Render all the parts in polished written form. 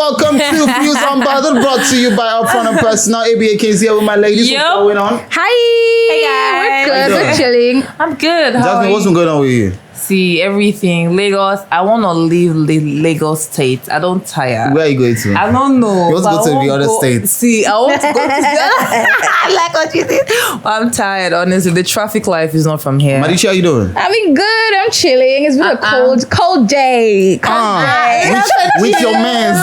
welcome to Fuze Unbothered, brought to you by Upfront and Personal. ABA K's here with my ladies. What's going on? Hi. Hey guys. We're good. We're chilling. I'm good. Jasmine, what's been going on with you? See, everything. Lagos. I want to leave Lagos State. I don't tire. Where are you going to? I don't know. You want to go to the other states? See, I want to go to I like what you did. I'm tired, honestly. The traffic life is not from here. Madisha, how you doing? I've been good. I'm chilling. It's been a cold day. With your mans.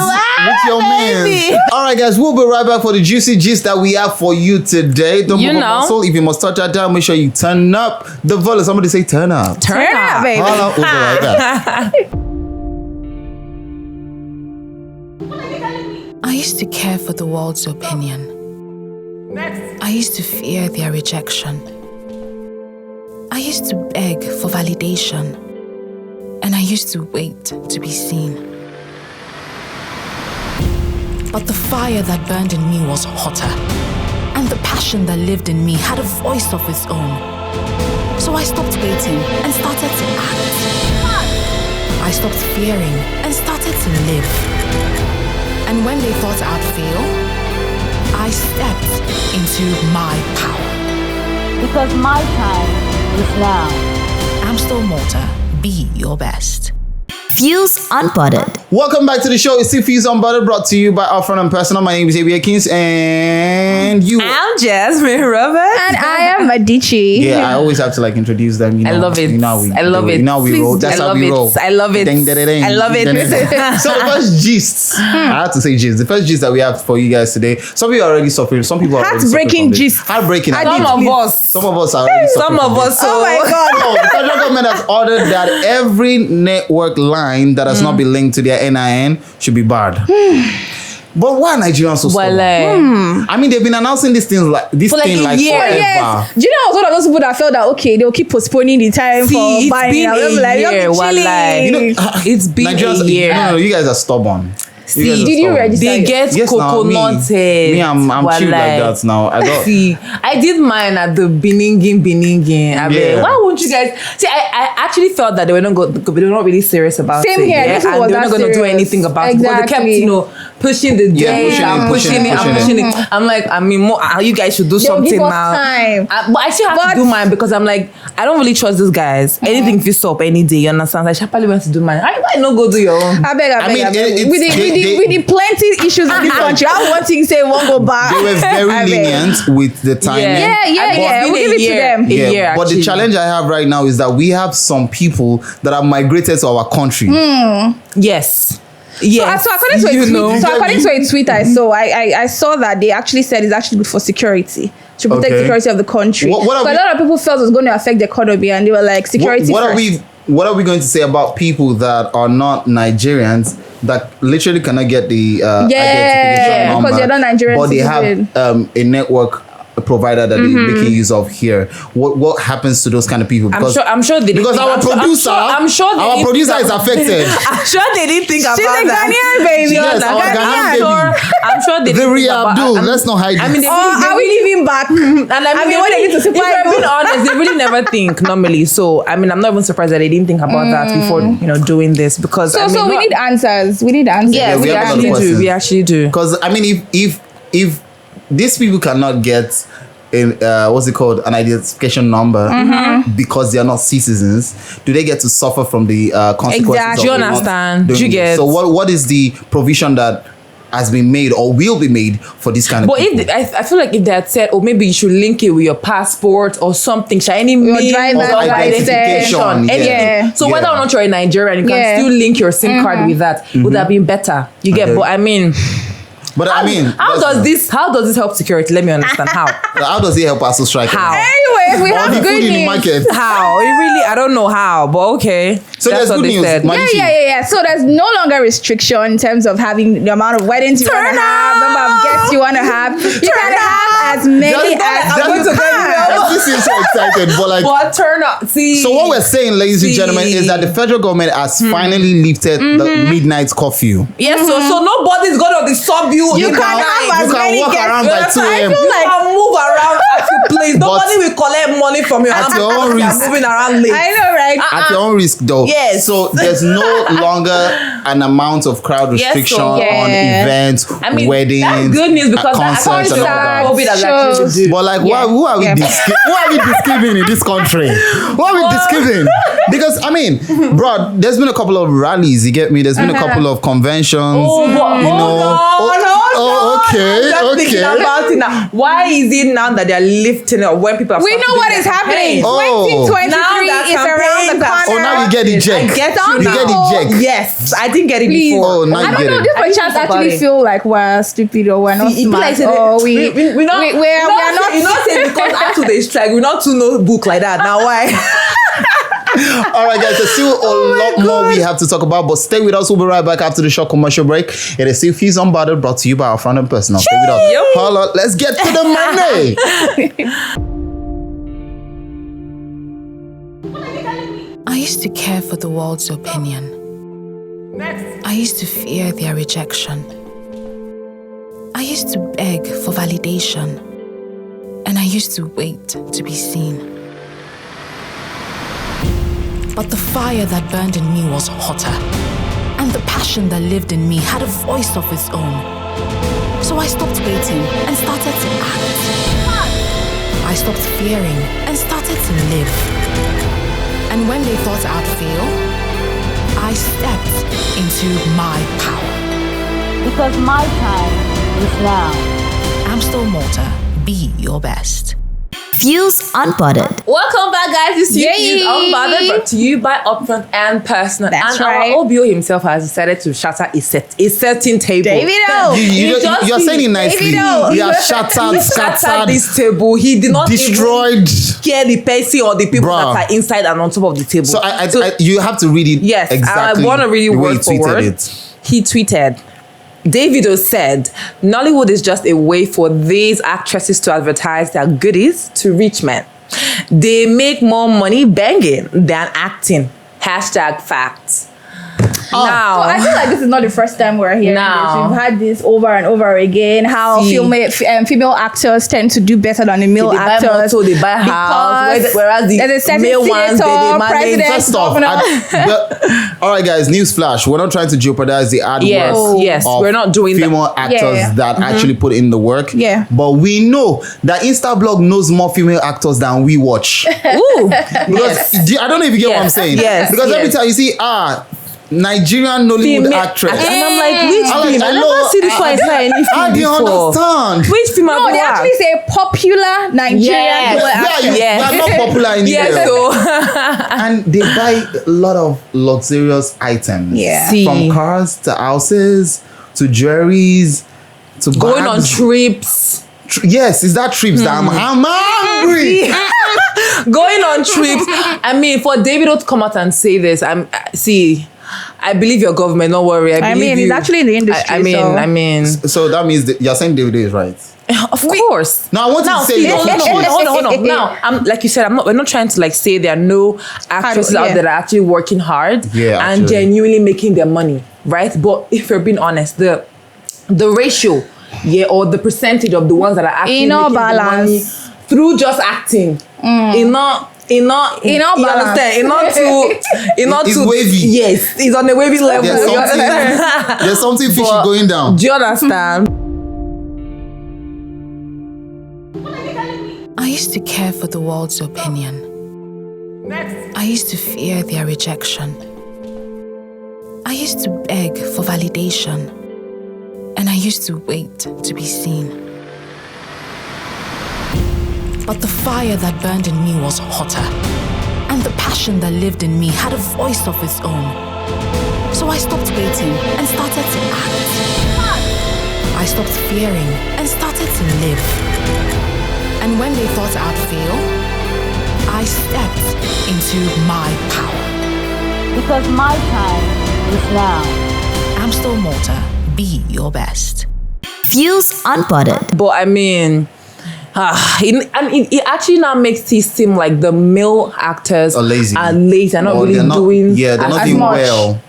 With your mans. All right, guys, we'll be right back for the juicy gist that we have for you today. Don't move a muscle. If you must touch that down, make sure you turn up the volume. Somebody say turn up. Turn up, baby. Hold on, we'll be right back. I used to care for the world's opinion. I used to fear their rejection. I used to beg for validation. And I used to wait to be seen. But the fire that burned in me was hotter. And the passion that lived in me had a voice of its own. So I stopped waiting and started to act. I stopped fearing and started to live. And when they thought I'd fail, I stepped into my power. Because my time is now. I'm still Malta. Be your best. Fuze Unbothered. Welcome back to the show. It's still Fuze Unbothered, brought to you by Upfront and Personal. My name is ABA Kings, and you. I'm Jasmine Robert. And I am Adichie. Yeah, I always have to incroduce them. You know, I love it. You know how we I love it. You know how we roll. That's how we roll. I love it. Ding, ding, ding, I love it. ding, ding, ding. So the first gist, I have to say gist. The first gist that we have for you guys today. Some people are already suffering. Some people are already suffering. Heartbreaking gist. Heartbreaking. Some of us are already suffering. Some of us. Oh my God. No, the federal government has ordered that every network line that has not been linked to their NIN should be barred. But why are Nigerians so stubborn? I mean, they've been announcing these things like year. forever. Yes. Do you know I was one of those people that felt that they'll keep postponing the time for buying. It's been a year. No, you guys are stubborn. Did you register? They get coconut head. Me, I'm chill like that now. I did mine at the Beningin. Why won't you guys? See, I actually felt that they were not really serious about it. Same here. Yeah? And they were not going to do anything about it. But they kept, pushing the date and pushing it. I'm like, you guys should do something now. Time. But I still have to do mine because I'm like, I don't really trust these guys. Anything fits up any day. You understand? I sharply went to do mine. Why not go do your own? I beg. With the plenty issues in this country, I want to say won't go back. They were very lenient with the timing. Yeah. We'll give it to them. A year, but the challenge I have right now is that we have some people that have migrated to our country. Yes. So according to a tweet I saw, I saw that they actually said it's actually good for security, to protect the security of the country. But a lot of people felt it was going to affect the economy, and they were like, security first. What are we going to say about people that are not Nigerians that literally cannot get the identification number? Because they're not Nigerians, but they have a network provider that they're making use of here. What happens to those kind of people? Because I'm sure they because our producer is affected. I'm sure they didn't think about that. She's a Ghanaian baby. Yes, our Ghanaian baby. I'm sure they didn't think about Abdul, let's not hide it. I mean, are we leaving back? And what they need to supply? If I'm being honest, they really never think normally. So I'm not even surprised that they didn't think about that before doing this. Because so we need answers. Yeah, we actually do. Because if these people cannot get an identification number because they are not citizens, do they get to suffer from the consequences? Exactly. Do you understand? Do you get? So what is the provision that has been made or will be made for this kind of people? But I feel like if they had said, maybe you should link it with your passport or something, your driver's identification. So whether or not you're a Nigerian, you can still link your SIM card with that. Would have been better. You get? But how does this help security? Let me understand how. How does it help us to strike? How? Anyway, we have good news. How? I don't know how, but okay. So that's good news. Yeah. So there's no longer restriction in terms of having the amount of weddings you want to have, the number of guests you want to have. You can have as many as this is so excited, but turn up. See. So what we're saying, ladies and gentlemen, is that the federal government has finally lifted the midnight curfew. Yes, so nobody's gonna disturb you. You can have as many walk guests. around by 2 a.m. You can move around as you Please, nobody will collect money from your hand because you are moving around late. I know, right? At your own risk, though. Yes. So there's no longer an amount of crowd restriction on events, weddings, that's good news because concerts and all that. COVID has actually do. But like, who are we disgiving in this country? Who are we disgiving? Because I mean, bro, there's been a couple of rallies. You get me? There's been a couple of conventions. Thinking about it now. Why is it now that they're lifting up when people are? We know what is happening. 2023 is around the corner. Oh, now you get ejected. I get you get ejected. Yes, I didn't get it before. Oh, now you get it. Different chats actually feel like we're stupid or we're not smart. We're not. You know, say because after the strike, we're not to know book like that. Now why? All right, guys, there's still a lot more we have to talk about, but stay with us. We'll be right back after the short commercial break. It is still Fuze Unbothered, brought to you by our friend and personal. Stay with us. Hold on, let's get to the money. I used to care for the world's opinion. I used to fear their rejection. I used to beg for validation. And I used to wait to be seen. But the fire that burned in me was hotter. And the passion that lived in me had a voice of its own. So I stopped waiting and started to act. I stopped fearing and started to live. And when they thought I'd fail, I stepped into my power. Because my time is now. I'm still Malta. Be your best. Fuze Unbothered. Welcome back, guys. This is Fuze Unbothered, brought to you by Upfront and Personal. That's and right. our OBO himself has decided to shatter a certain table. Davido. You're saying it nicely. Davido. He has scattered this table. He did not destroyed. Scare the person or the people that are inside and on top of the table. So you have to read it. Yes, exactly. I want to read it word for word. He tweeted, Davido said, Nollywood is just a way for these actresses to advertise their goodies to rich men. They make more money banging than acting. #facts. Now, so I feel like this is not the first time we're hearing this. We've had this over and over again. How female actors tend to do better than the male actors. Buy motor, they buy house, whereas the male ones they manage. First off, all right, guys. Newsflash: we're not trying to jeopardize the hard work. Yes, we're not doing female actors that actually put in the work. Yeah, but we know that Instablog knows more female actors than we watch. Ooh, because I don't know if you get what I'm saying. Yes, because every time you see Nigerian Nollywood actress. And I'm like, which female? I never see this one inside any film How do you understand? Which female? No, they actually say popular Nigerian actress. They are not popular in India. And they buy a lot of luxurious items. Yeah. From cars to houses to jewelries to going on trips. Yes, is that trips that I'm hungry. Going on trips. I mean, for Davido to come out and say this, I believe your government. Don't worry. I mean, he's actually in the industry. I mean. So that means you're saying Davido is right. Of course. Now I want to say hold on. Now, like you said, we're not trying to like say there are no actresses out there that are actually working hard and genuinely making their money, right? But if you're being honest, the ratio, or the percentage of the ones that are actually making the money through just acting, it's wavy. Yes, it's on the wavy level. There's something fishy going down. Do you understand? I used to care for the world's opinion. I used to fear their rejection. I used to beg for validation. And I used to wait to be seen. But the fire that burned in me was hotter. And the passion that lived in me had a voice of its own. So I stopped waiting and started to act. I stopped fearing and started to live. And when they thought I'd fail, I stepped into my power. Because my time is now. I'm still Malta. Be your best. Fuze Unbothered. But I mean, it actually now makes it seem like the male actors are lazy. They're not really doing they're not doing well.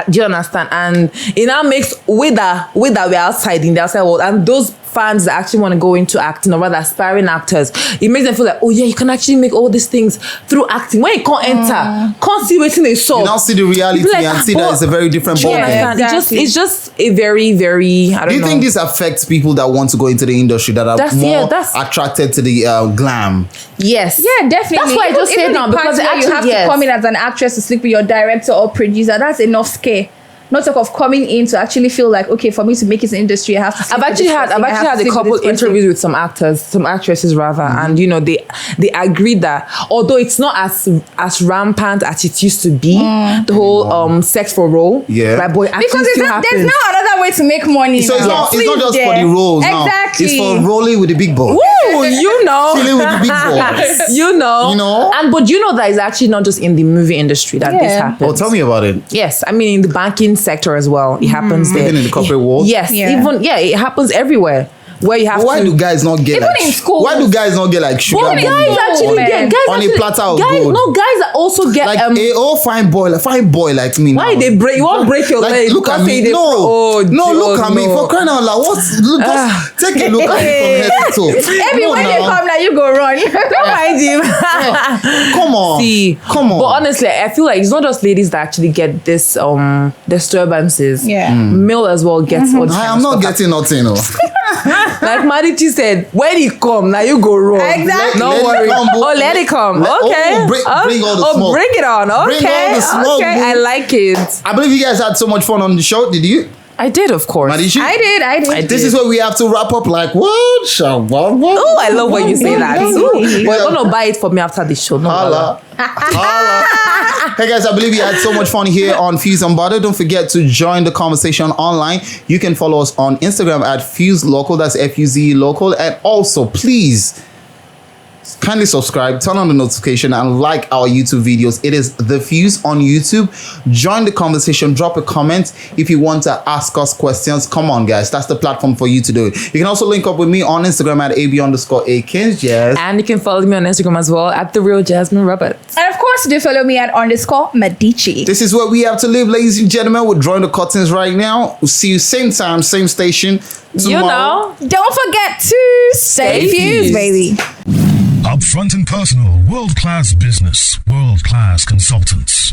Do you understand? And it now makes with that we're outside in the outside world, and those fans that actually want to go into acting, or rather aspiring actors, it makes them feel like, oh yeah, you can actually make all these things through acting. When you can't enter, can't see waiting they saw. You now see the reality and see that it's a very different ball game. Exactly. It's just a very, very, I don't know. Do you think this affects people that want to go into the industry, that are more attracted to the glam? Yes. Yeah, definitely. That's why I just say now, because actually, you have to come in as an actress to sleep with your director or producer. That's enough scare. Not talk of coming in to actually feel like, okay, for me to make it in the industry, I have to. I've actually had a couple interviews with some actresses rather, and they agreed that although it's not as rampant as it used to be, the whole sex for role, right? But because there's now another way to make money. So it's not just for the roles now. Exactly. It's for rolling with the big boys. Woo, you know, chilling with the big boys. you know, but you know that it's actually not just in the movie industry that this happens. Oh, tell me about it. Yes, I mean in the banking sector as well. It happens there. Even in the corporate world? Yes. Even, it happens everywhere. Where you have why do guys not get even in school? Why do guys not get like sugar guys actually get on a platter of gold? No, guys that also get like fine boy like me. Why now. they break? You won't break your leg? Look at me. Look at me for crying out loud. Just take a look at me from head to toe. Every when they come, now you go run. Don't mind him. Come on. Come on. But honestly, I feel like it's not just ladies that actually get this disturbances. Yeah. Male as well gets. I am not getting nothing. Like Marichi said, when he come, now you go wrong. Exactly. Don't worry. Let it come. Okay. Bring all the smoke. Bring it on. Okay. Bring all the smoke. Okay. I like it. I believe you guys had so much fun on the show. Did you? I did, of course. Marichi? I did. This is where we have to wrap up. Like what? Oh, I love when you say that. We're gonna buy it for me after the show. No. Holla. Hey guys, I believe you had so much fun here on Fuze Unbothered. Don't forget to join the conversation online. You can follow us on Instagram at Fuze Local. That's FUZE Local. And also, please kindly subscribe, turn on the notification, and like our YouTube videos. It is The Fuze on YouTube. Join the conversation. Drop a comment if you want to ask us questions. Come on, guys. That's the platform for you to do it. You can also link up with me on Instagram at AB_Akins. Yes. And you can follow me on Instagram as well at @TheRealJasmineRoberts. And of course, do follow me at _Medici. This is where we have to live, ladies and gentlemen. We're drawing the curtains right now. We'll see you same time, same station tomorrow. Don't forget to stay fused, baby. Upfront and personal, world-class business, world-class consultants.